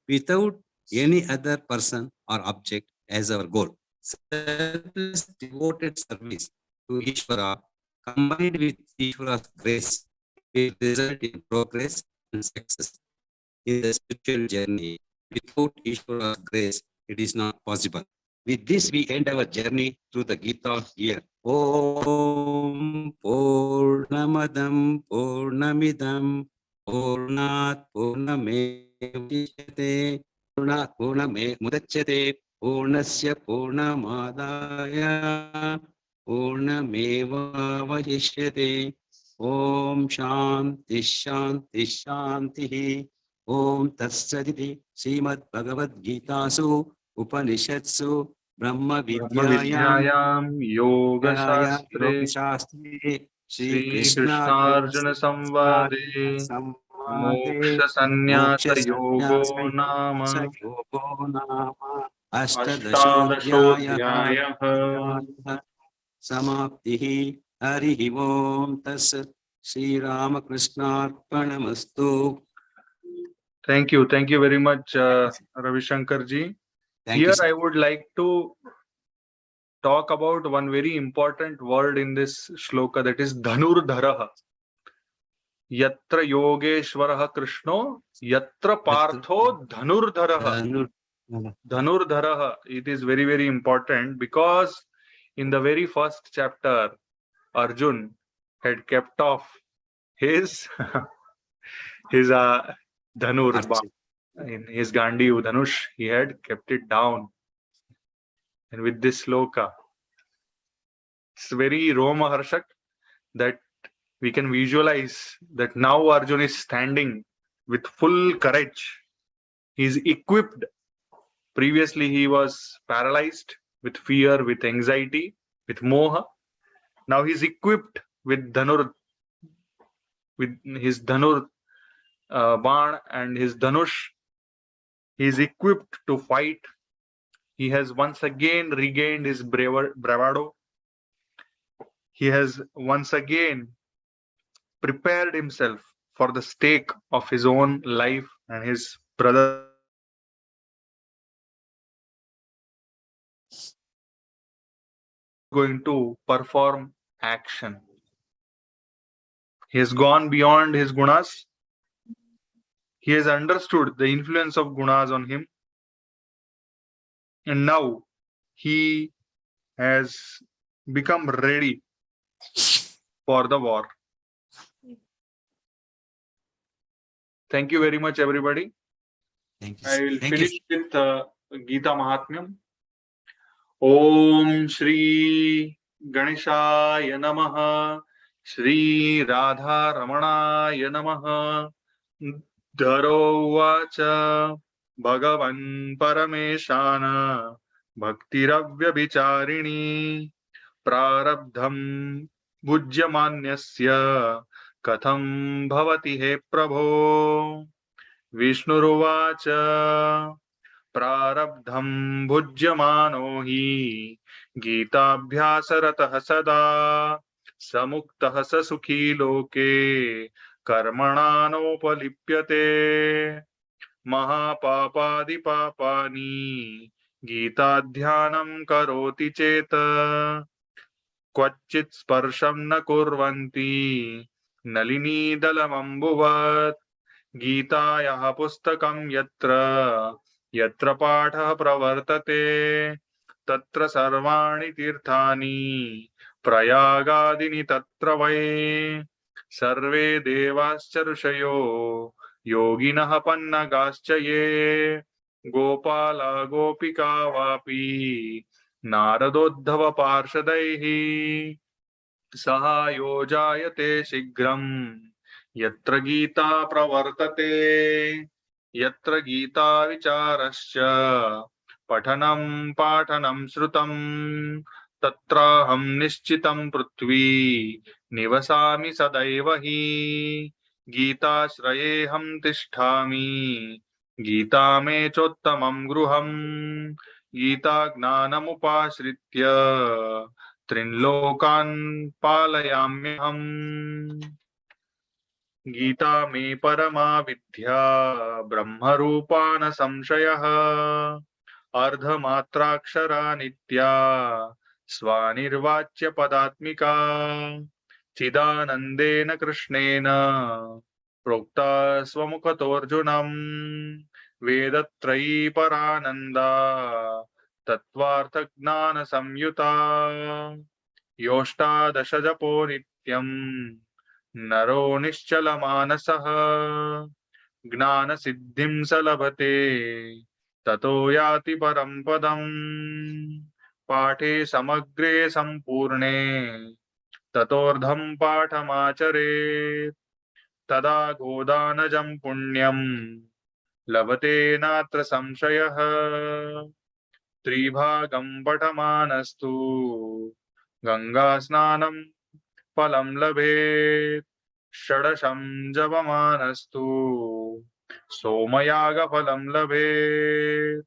I: without any other person or object as our goal. Selfless devoted service to Ishvara combined with Ishvara's grace will result in progress and success in the spiritual journey. Without Ishvara's grace, it is not possible. With this, we end our journey through the Gita here. Om Purnamadam Purnamidam Purnat Purnamevadichyate Purnat Purnamemudachyate Purnasya Purnamadaya Purnamevavadishyate Om Shanti Shanti Shanti. Om Tatsaditi Srimad Bhagavad Gita Su Upanishadsu Brahma
A: Brahma
I: Vidyayam
A: Vidyayam Yoga
I: Yoga
A: Shastre
I: Shastri Shri
A: Shri
I: Krishna
A: Krishna Arjuna Samvade
I: Samvade
A: Moksha Sannyasa
I: Moksha
A: Yogo
I: Sannyasa
A: Nama
I: Yogo Nama Ashtadashodhyaya
A: Ashtadashodhyayah.
I: Samaptihi Harihi Om Tassat Sri Ramakrishnaarpanamastu.
A: Thank you. Thank you very much, Ravi Shankar ji.
I: Thank you,
A: Here
I: sir.
A: I would like to talk about one very important word in this shloka, that is Dhanurdharaha. Yatra Yogeshwaraha Krishno, Yatra Partho Dhanurdharaha. Dhanurdharaha. It is very, very important because in the very first chapter, Arjun had kept off his his Dhanur, in his Gandiv Dhanush, he had kept it down. And with this sloka, it's very Romaharshak that we can visualize that now Arjun is standing with full courage. He is equipped. Previously, he was paralyzed with fear, with anxiety, with moha. Now he is equipped with Dhanur, with his Dhanur Ban and his Dhanush. He is equipped to fight. He has once again regained his bravado. He has once again prepared himself for the stake of his own life and his brother. Going to perform action. He has gone beyond his gunas. He has understood the influence of gunas on him. And now he has become ready for the war. Thank you very much, everybody.
I: Thank you.
A: I will
I: Thank you.
A: finish with Gita Mahatmyam. Om Shri Ganeshaya Namaha, Shri Radha Ramanaya Namaha. Dharo Vacha Bhagavan Parameshana Bhaktiravya Vicharini Prarabdham Bhujyamanyasya Katham Bhavati He Prabho Vishnuruvacha Prarabdham Bhujyamano Hi Gītābhyāsaratah Sada Samuktah Sasukhi Loke Karmanānopalipyate Mahapāpādipāpāni Gītādhyanam Karoti Cheta Kvachit Sparsham Na Kurvanti Nalini Dalamambuvat Gītāyah Pustakam Yatra Yatra Pathah Pravartate Tatra Sarvani Tirthani Prayagadini Tatra Vai Sarve Devascha Rushayo Yoginah Pannagascha Ye Gopala Gopika Vapi Naradodhava Parshadaihi Sahayo Jayate Shigram Yatra Gita Pravartate Yatra Gita Vicharascha Pathanam Pathanam Srutam Tatraham Nishchitam Prithvi Nivasami Sadaivahi Gita Shrayeham Tisthami Gita Me Chottamam Gruham Gita Gnanamupashritya Trinlokan Palayamyaham Gita me parama vidya Brahma rupana samshayah Ardhamatrakshara nitya Svanirvachya padatmika Chidanandena Krishnena Prokta Swamukhatorjunam Vedatrayi parananda Tattvartha gnana samyuta Yoštadashajapo nityam Naro nischala manasah Gnana siddhim salabhate Tato yati param padam Pathe samagre sampurne ततोर्धं पाठमाचरेत् तदा गोदानजं पुण्यं लभते नात्र संशयः त्रिभागं पठमानस्तु गङ्गास्नानं फलं लभेत् षडशं जपमानस्तु सोमयागफलं लभेत्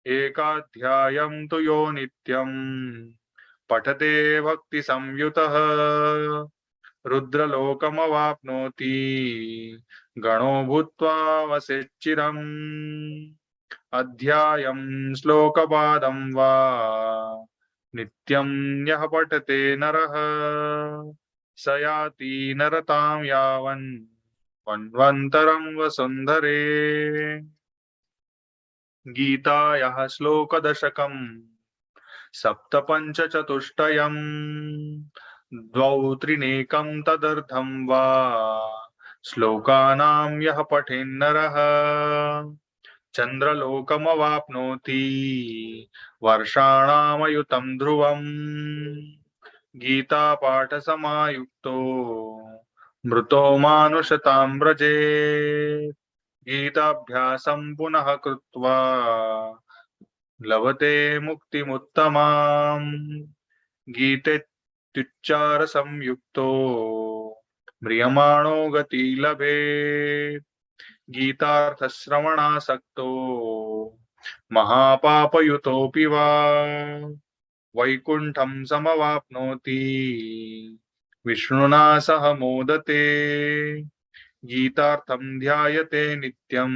A: एकाध्यायं तु यो नित्यं पठते भक्तिसंयुतः रुद्रलोकमवाप्नोति गणो भूत्वा वसेच्चिरम् अध्यायं श्लोकपादं वा नित्यं यः पठते नरः स याति नरतां यावन् मन्वन्तरं वसुन्धरे गीतायाः श्लोकदशकम् सप्तपञ्चचतुष्टयम् द्वौ त्रिनेकं तदर्थं वा श्लोकानां यः पठेन्नरः चन्द्रलोकमवाप्नोति वर्षाणामयुतं ध्रुवम् गीतापाठसमायुक्तो मृतो मानुषतां व्रजेत् गीताभ्यासं पुनः कृत्वा लभते मुक्तिमुत्तमाम् गीतेत्युच्चारसंयुक्तो म्रियमाणो गति लभेत् गीतार्थश्रवणासक्तो महापापयुतोऽपि वा वैकुण्ठं समवाप्नोति विष्णुना सह मोदते गीतार्थं ध्यायते नित्यं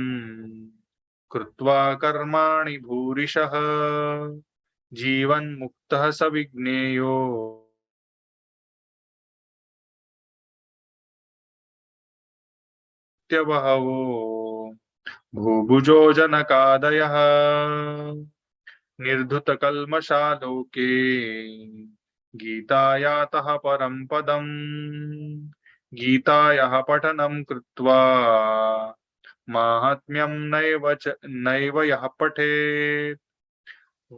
A: कृत्वा कर्माणि भूरिशः जीवन्मुक्तः स विज्ञेयो बहवो भूभुजो जनकादयः निर्धुतकल्मषा लोके गीतायातः परं पदम् गीतायाः पठनं कृत्वा माहात्म्यं नैव यः पठेत्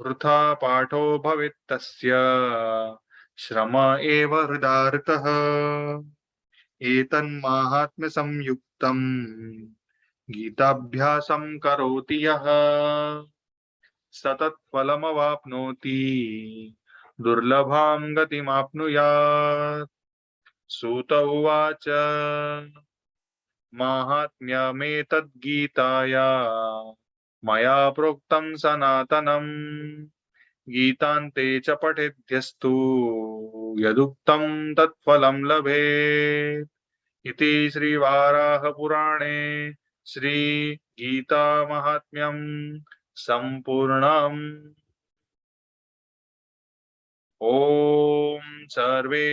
A: वृथा पाठो भवेत् तस्य श्रम एव हृदार्तः एतन्माहात्म्यसंयुक्तं गीताभ्यासं करोति यः सतत्फलमवाप्नोति दुर्लभां गतिमाप्नुयात् सूत उवाच माहात्म्यमेतद्गीताया मया प्रोक्तं सनातनम् गीतान्ते च पठेद्यस्तु यदुक्तं तत्फलं लभेत् इति श्रीवाराहपुराणे श्रीगीतामाहात्म्यं सम्पूर्णम् ॐ सर्वे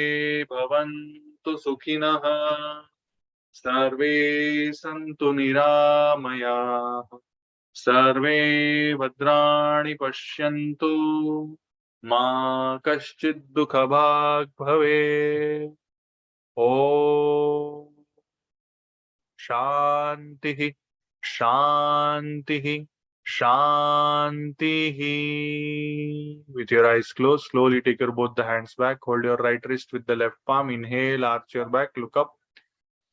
A: भवन्तु सुखिनः सर्वे सन्तु निरामयाः सर्वे भद्राणि पश्यन्तु मा कश्चित् दुःखभाग् भवेत् ॐ शान्तिः शान्तिः Shantihi. With your eyes closed, slowly take your both the hands back. Hold your right wrist with the left palm. Inhale, arch your back, look up.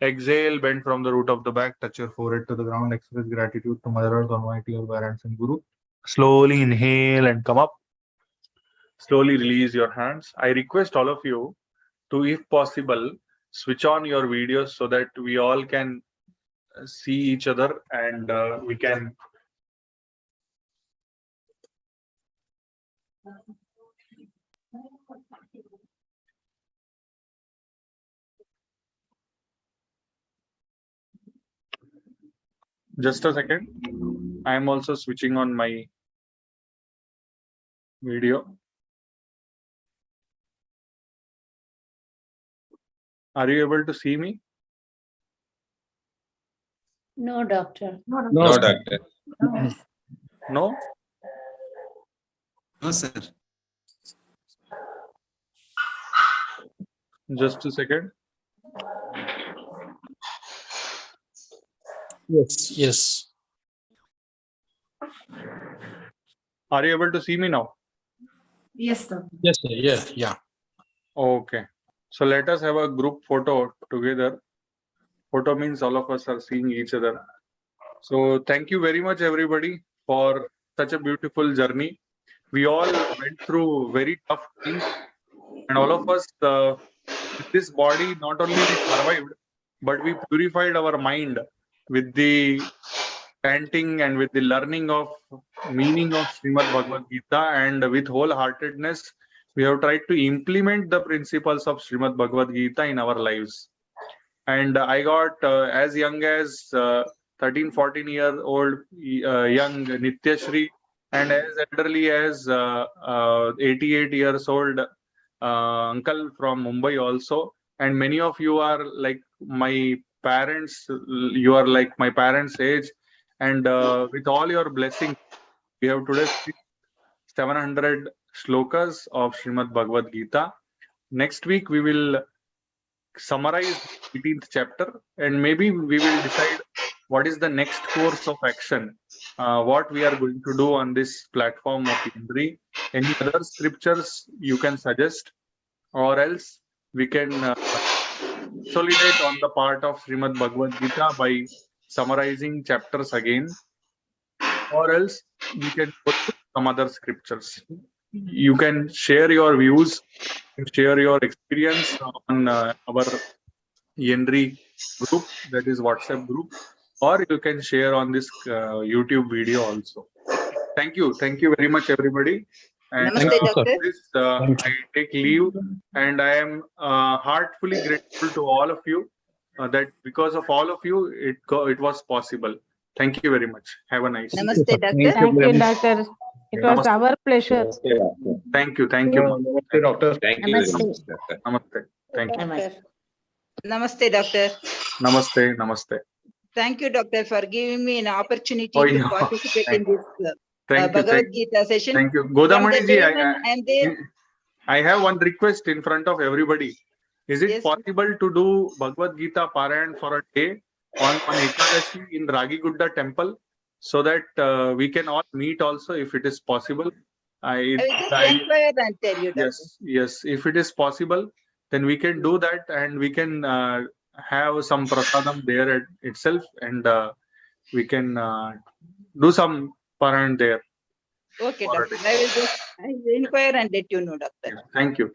A: Exhale, bend from the root of the back. Touch your forehead to the ground. Express gratitude to Mother Earth, Almighty, your parents and Guru. Slowly inhale and come up. Slowly release your hands. I request all of you to, if possible, switch on your videos so that we all can see each other and we can just a second. I am also switching on my video. Are you able to see me?
B: No, doctor.
G: No, doctor.
A: No?
I: No, sir.
A: Just a second.
J: Yes, yes.
A: Are you able to see me now?
B: Yes, doctor.
J: Yes, sir. Yeah, yeah.
A: Okay. So let us have a group photo together. Photo means all of us are seeing each other. So thank you very much, everybody, for such a beautiful journey. We all went through very tough things, and all of us, with this body, not only we survived, but we purified our mind with the chanting and with the learning of meaning of Srimad Bhagavad Gita, and with wholeheartedness, we have tried to implement the principles of Srimad Bhagavad Gita in our lives. And I got as young as 13, 14-year-old young Nityashri, and as elderly as 88 years old uncle from Mumbai also. And many of you are like my parents, you are like my parents' age. And with all your blessings, we have today 700 shlokas of Srimad Bhagavad Gita. Next week, we will summarize the 18th chapter, and maybe we will decide what is the next course of action, what we are going to do on this platform of Indri. Any other scriptures you can suggest, or else we can consolidate on the part of Srimad Bhagavad Gita by summarizing chapters again, or else we can go to some other scriptures. You can share your views, share your experience on our Yenri group, that is WhatsApp group, or you can share on this YouTube video also. Thank you very much, everybody. And
C: Namaste, Doctor.
A: with this, I take leave, and I am heartfully grateful to all of you that because of all of you, it was possible. Thank you very much. Have a nice day.
C: Namaste, Doctor.
F: Thank you, Doctor. It was our pleasure.
A: Thank you. Thank you.
G: Namaste, doctor. Thank you very
B: Namaste.
G: much, doctor.
A: Namaste. Thank you.
B: Namaste.
C: Namaste, Doctor.
A: Namaste. Namaste.
C: Thank you, Doctor, for giving me an opportunity
A: Oh,
C: to
A: yeah.
C: participate in this
A: Thank you.
C: Bhagavad Gita session.
A: Thank you.
C: From
A: Godamani
C: the
A: ji,
C: day when I'm there,
A: I have one request in front of everybody. Is it
C: Yes.
A: possible to do Bhagavad Gita Parayan for a day on Ekadashi in Ragigudda temple, so that we can all meet also, if it is possible?
C: I will just inquire and tell you, Doctor.
A: Yes. If it is possible, then we can do that, and we can have some prasadam there at itself, and we can do some Parayan there.
C: Okay,
A: All
C: Doctor.
A: right.
C: I will inquire and let you know, Doctor.
A: Thank you.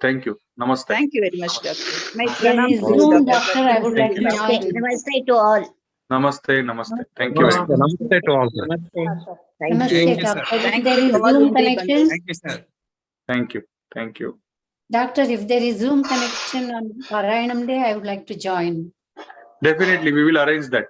A: Namaste.
C: Thank you very much, Doctor. My
B: There
C: pranam
B: is
C: to you,
B: Zoom,
C: Dr.
B: doctor. I would like to
A: Thank
B: join. Namaste to all.
A: Namaste. Thank you very much.
E: Namaste to all.
H: Thank
B: Namaste,
H: you.
I: Thank you, sir.
B: doctor. If
C: Thank
B: there
C: you
B: is
C: to all
B: Zoom
C: Indri
B: connection,
I: Thank you, sir.
A: Thank you.
B: doctor, if there is Zoom connection on Parayanam day, I would like to join.
A: Definitely, we will arrange that.